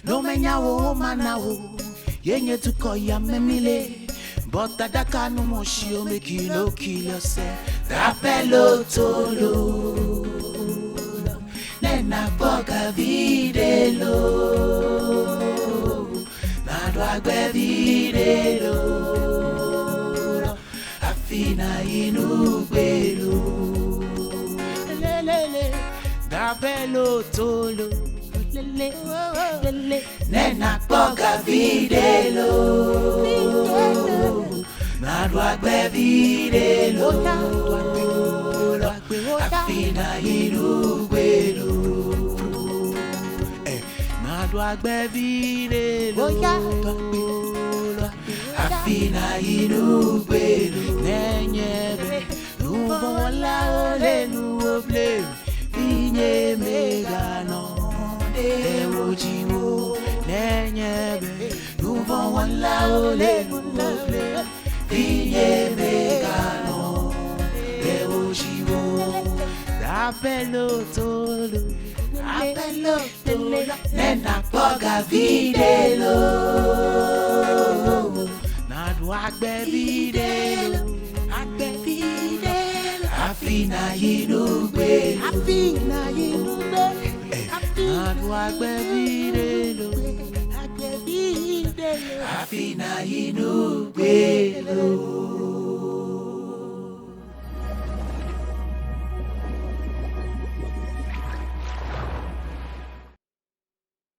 no menya wo manawo yenye tuko ya memile but adaka no mo shi o make you no kill yourself rapelo tolo nena boga videlo na do agbe videlo afina inugbelo lelele rapelo tolo nena boga videlo na do agbe videlo afina inugbelo na do agbe videlo afina inugbelo nenyebe nuvo wala ole nuvo blame finye megano ewojiwo nenyebe nuvo wala ole nuvo blame finye megano ewojiwo apelo tolo nena boga videlo na do agbe videlo afina inugbe na do agbe videlo afina inugbe.